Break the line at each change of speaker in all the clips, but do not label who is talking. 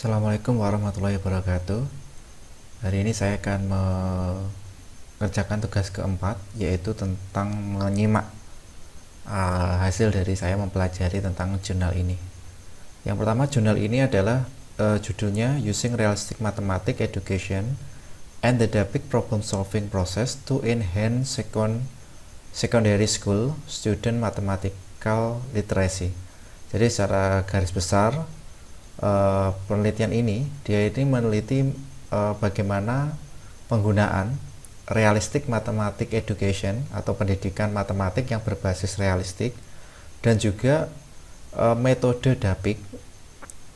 Assalamualaikum warahmatullahi wabarakatuh. Hari ini saya akan mengerjakan tugas keempat, yaitu tentang menyimak hasil dari saya mempelajari tentang jurnal ini. Yang pertama, jurnal ini adalah judulnya Using Realistic Mathematics Education and the Dapik Problem Solving Process to Enhance Secondary School Student Mathematical Literacy. Jadi secara garis besar, penelitian ini meneliti bagaimana penggunaan realistic mathematics education atau pendidikan matematik yang berbasis realistik dan juga metode Dapik.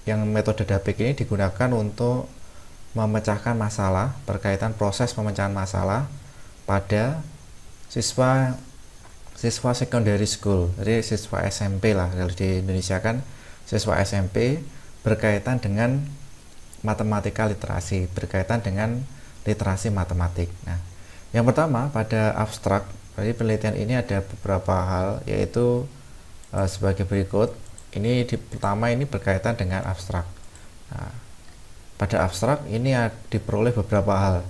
Yang metode Dapik ini digunakan untuk memecahkan masalah berkaitan proses pemecahan masalah pada siswa secondary school, jadi siswa SMP lah kalau di Indonesia kan, siswa SMP berkaitan dengan matematika literasi, berkaitan dengan literasi matematik. Nah, yang pertama pada abstrak, jadi penelitian ini ada beberapa hal, yaitu sebagai berikut. Pertama ini berkaitan dengan abstrak. Nah, pada abstrak ini diperoleh beberapa hal.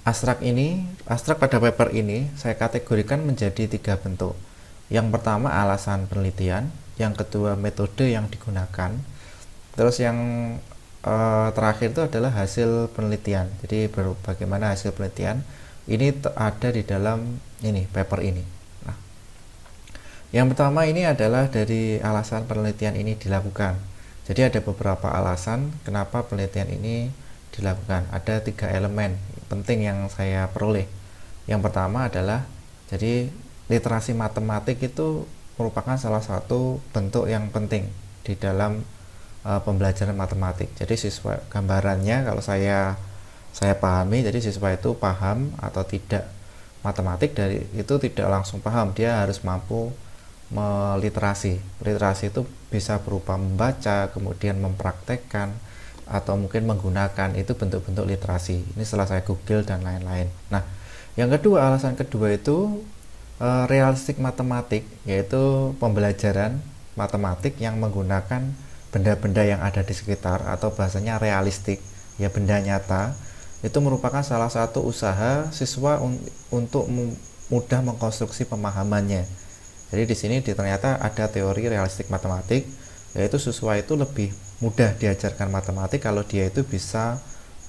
Abstrak pada paper ini saya kategorikan menjadi 3 bentuk. Yang pertama alasan penelitian, yang kedua metode yang digunakan, terus yang terakhir itu adalah hasil penelitian. Jadi bagaimana hasil penelitian ini ada di dalam paper ini. Nah, yang pertama ini adalah dari alasan penelitian ini dilakukan. Jadi ada beberapa alasan kenapa penelitian ini dilakukan. Ada 3 elemen penting yang saya peroleh. Yang pertama adalah, jadi literasi matematik itu merupakan salah satu bentuk yang penting di dalam pembelajaran matematik. Jadi siswa, gambarannya kalau saya pahami, jadi siswa itu paham atau tidak matematik dari itu tidak langsung paham, dia harus mampu meliterasi. Literasi itu bisa berupa membaca, kemudian mempraktekkan, atau mungkin menggunakan, itu bentuk-bentuk literasi. Ini setelah saya Google dan lain-lain. Nah, yang kedua, alasan kedua itu realistik matematik, yaitu pembelajaran matematik yang menggunakan benda-benda yang ada di sekitar, atau bahasanya realistik, ya benda nyata. Itu merupakan salah satu usaha siswa untuk mudah mengkonstruksi pemahamannya. Jadi di sini ternyata ada teori realistik matematik, yaitu siswa itu lebih mudah diajarkan matematik kalau dia itu bisa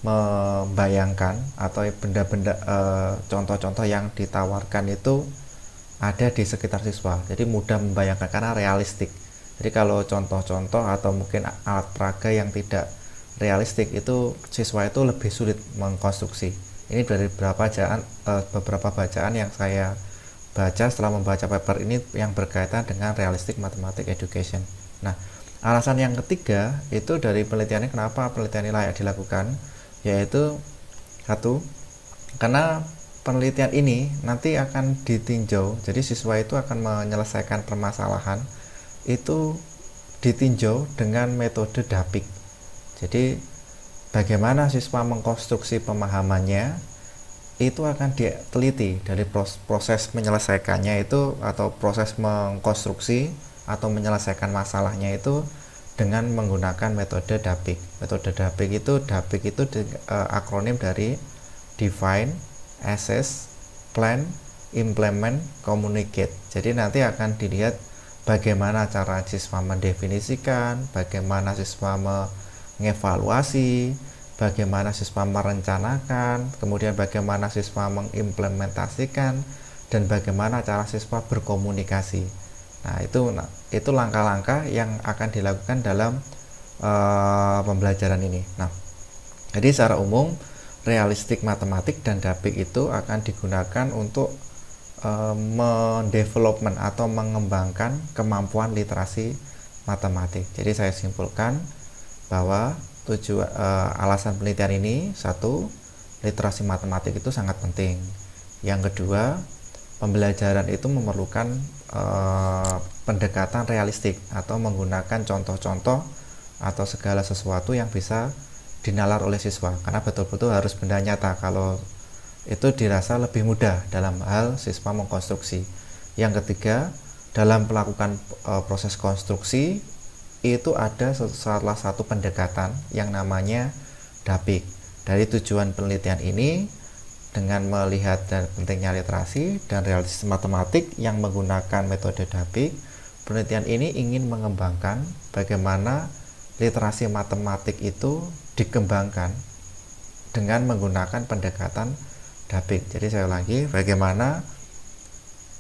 membayangkan atau benda-benda contoh-contoh yang ditawarkan itu ada di sekitar siswa. Jadi mudah membayangkan karena realistik. Jadi kalau contoh-contoh atau mungkin alat peraga yang tidak realistik, itu siswa itu lebih sulit mengkonstruksi. Ini dari beberapa bacaan yang saya baca setelah membaca paper ini yang berkaitan dengan realistic mathematics education. Nah, alasan yang ketiga itu dari penelitiannya, kenapa penelitian ini layak dilakukan, yaitu satu, karena penelitian ini nanti akan ditinjau. Jadi siswa itu akan menyelesaikan permasalahan itu ditinjau dengan metode Dapik. Jadi bagaimana siswa mengkonstruksi pemahamannya itu akan diteliti dari proses menyelesaikannya itu, atau proses mengkonstruksi atau menyelesaikan masalahnya itu dengan menggunakan metode Dapik. Metode Dapik itu akronim dari Define, Assess, Plan, Implement, Communicate. Jadi nanti akan dilihat bagaimana cara siswa mendefinisikan, bagaimana siswa mengevaluasi, bagaimana siswa merencanakan, kemudian bagaimana siswa mengimplementasikan, dan bagaimana cara siswa berkomunikasi. Nah, itu langkah-langkah yang akan dilakukan dalam pembelajaran ini. Nah, jadi secara umum realistik matematik dan Dapik itu akan digunakan untuk mendevelopment atau mengembangkan kemampuan literasi matematik. Jadi saya simpulkan bahwa alasan penelitian ini, satu, literasi matematik itu sangat penting. Yang kedua, pembelajaran itu memerlukan pendekatan realistik atau menggunakan contoh-contoh atau segala sesuatu yang bisa dinalar oleh siswa, karena betul-betul harus benda nyata. Kalau itu dirasa lebih mudah dalam hal siswa mengkonstruksi. Yang ketiga, dalam melakukan proses konstruksi itu ada salah satu pendekatan yang namanya Dapik. Dari tujuan penelitian ini, dengan melihat dan pentingnya literasi dan realistis matematik yang menggunakan metode Dapik, penelitian ini ingin mengembangkan bagaimana literasi matematik itu dikembangkan dengan menggunakan pendekatan Dapik. Jadi saya ulangi, bagaimana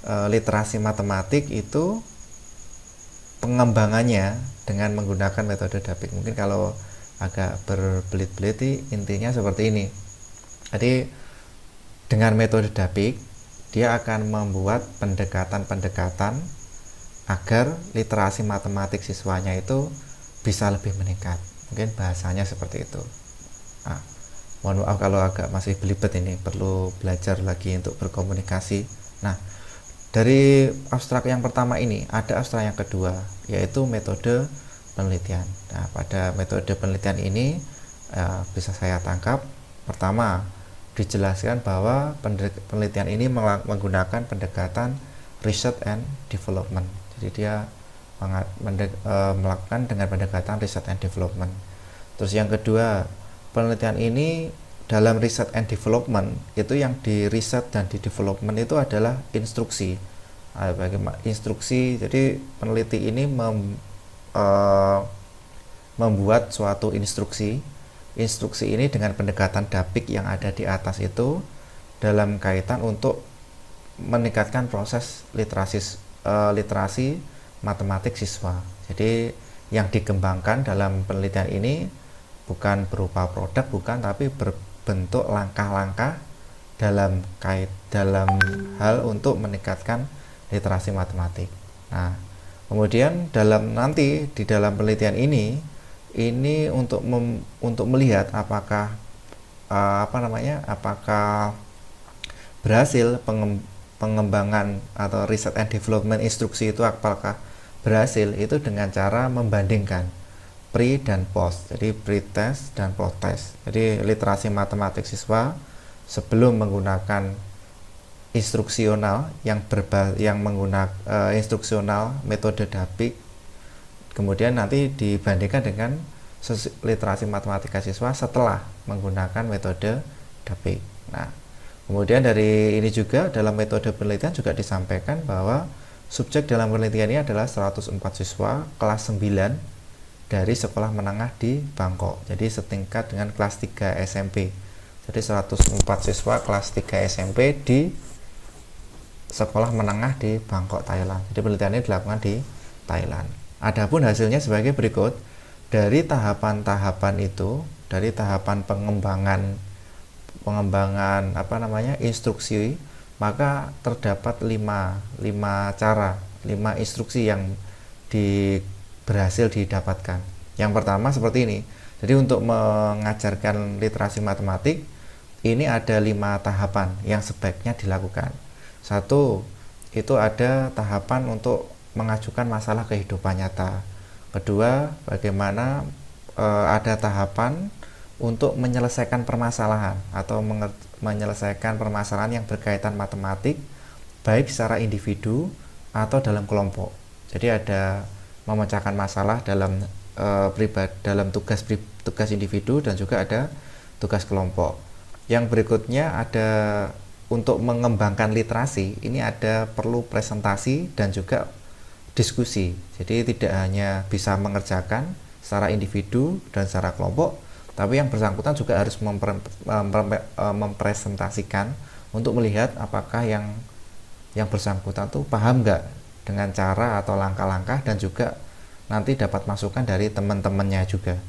literasi matematik itu pengembangannya dengan menggunakan metode Dapik. Mungkin kalau agak berbelit-belit intinya seperti ini. Jadi dengan metode Dapik dia akan membuat pendekatan-pendekatan agar literasi matematik siswanya itu bisa lebih meningkat. Mungkin bahasanya seperti itu. Nah, mohon maaf kalau agak masih belibet, ini perlu belajar lagi untuk berkomunikasi. Nah, dari abstrak yang pertama ini ada abstrak yang kedua, yaitu metode penelitian. Nah, pada metode penelitian ini bisa saya tangkap, pertama dijelaskan bahwa penelitian ini menggunakan pendekatan research and development. Jadi dia melakukan dengan pendekatan research and development. Terus yang kedua, penelitian ini dalam research and development itu yang di riset dan di development itu adalah instruksi. Bagaimana instruksi? Jadi peneliti ini membuat suatu instruksi. Instruksi ini dengan pendekatan Dapik yang ada di atas itu dalam kaitan untuk meningkatkan proses literasi matematik siswa. Jadi yang dikembangkan dalam penelitian ini bukan berupa produk, bukan, tapi berbentuk langkah-langkah dalam hal untuk meningkatkan literasi matematik. Nah, kemudian di dalam penelitian ini untuk melihat apakah apakah berhasil pengembangan atau research and development instruksi itu, apakah berhasil itu dengan cara membandingkan pre dan post. Jadi pre-test dan post-test. Jadi literasi matematik siswa sebelum menggunakan instruksional yang menggunakan instruksional metode Dapik, kemudian nanti dibandingkan dengan literasi matematika siswa setelah menggunakan metode Dapik. Nah, kemudian dari ini juga dalam metode penelitian juga disampaikan bahwa subjek dalam penelitian ini adalah 104 siswa kelas 9 dari sekolah menengah di Bangkok. Jadi setingkat dengan kelas 3 SMP. Jadi 104 siswa kelas 3 SMP di sekolah menengah di Bangkok, Thailand. Jadi penelitian ini dilakukan di Thailand. Adapun hasilnya sebagai berikut. Dari tahapan-tahapan itu, dari tahapan pengembangan instruksi, maka terdapat 5 instruksi yang berhasil didapatkan. Yang pertama seperti ini. Jadi untuk mengajarkan literasi matematik ini ada 5 tahapan yang sebaiknya dilakukan. Satu, itu ada tahapan untuk mengajukan masalah kehidupan nyata. Kedua, bagaimana ada tahapan untuk menyelesaikan permasalahan atau menyelesaikan permasalahan yang berkaitan matematik baik secara individu atau dalam kelompok. Jadi ada memecahkan masalah dalam dalam tugas individu dan juga ada tugas kelompok. Yang berikutnya ada untuk mengembangkan literasi, ini ada perlu presentasi dan juga diskusi. Jadi tidak hanya bisa mengerjakan secara individu dan secara kelompok, tapi yang bersangkutan juga harus mempresentasikan untuk melihat apakah yang bersangkutan tuh paham nggak dengan cara atau langkah-langkah, dan juga nanti dapat masukan dari teman-temannya juga.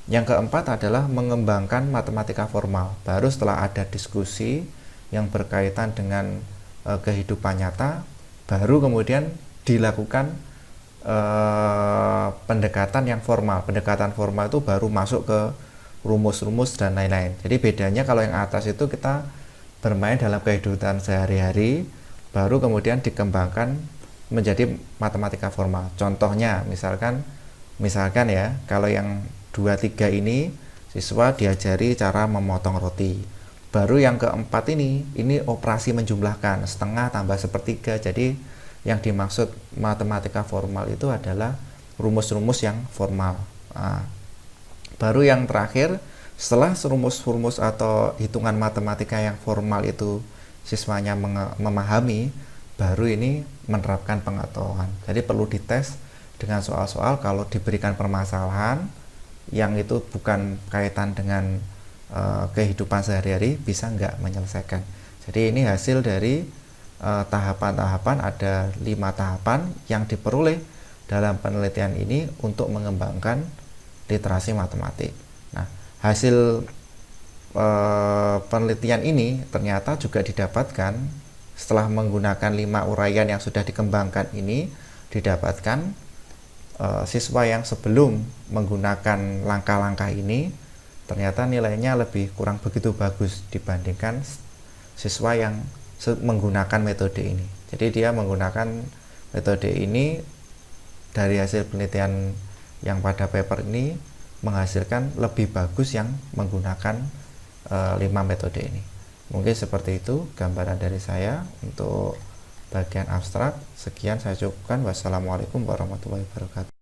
Yang keempat adalah mengembangkan matematika formal. Baru setelah ada diskusi yang berkaitan dengan kehidupan nyata, baru kemudian dilakukan pendekatan yang formal. Pendekatan formal itu baru masuk ke rumus-rumus dan lain-lain. Jadi bedanya kalau yang atas itu kita bermain dalam kehidupan sehari-hari, baru kemudian dikembangkan menjadi matematika formal. Contohnya misalkan ya, kalau yang 2-3 ini siswa diajari cara memotong roti. Baru yang keempat ini operasi menjumlahkan, setengah tambah sepertiga. Jadi yang dimaksud matematika formal itu adalah rumus-rumus yang formal. Nah, baru yang terakhir, setelah rumus-rumus atau hitungan matematika yang formal itu siswanya memahami, baru ini menerapkan pengetahuan. Jadi perlu dites dengan soal-soal kalau diberikan permasalahan yang itu bukan kaitan dengan kehidupan sehari-hari, bisa nggak menyelesaikan. Jadi ini hasil dari tahapan-tahapan, ada 5 tahapan yang diperoleh dalam penelitian ini untuk mengembangkan literasi matematik. Nah, hasil penelitian ini ternyata juga didapatkan setelah menggunakan 5 uraian yang sudah dikembangkan ini, didapatkan siswa yang sebelum menggunakan langkah-langkah ini ternyata nilainya lebih kurang begitu bagus dibandingkan siswa yang menggunakan metode ini. Jadi dia menggunakan metode ini, dari hasil penelitian yang pada paper ini menghasilkan lebih bagus yang menggunakan 5 metode ini. Mungkin seperti itu gambaran dari saya untuk bagian abstrak. Sekian saya cukupkan. Wassalamualaikum warahmatullahi wabarakatuh.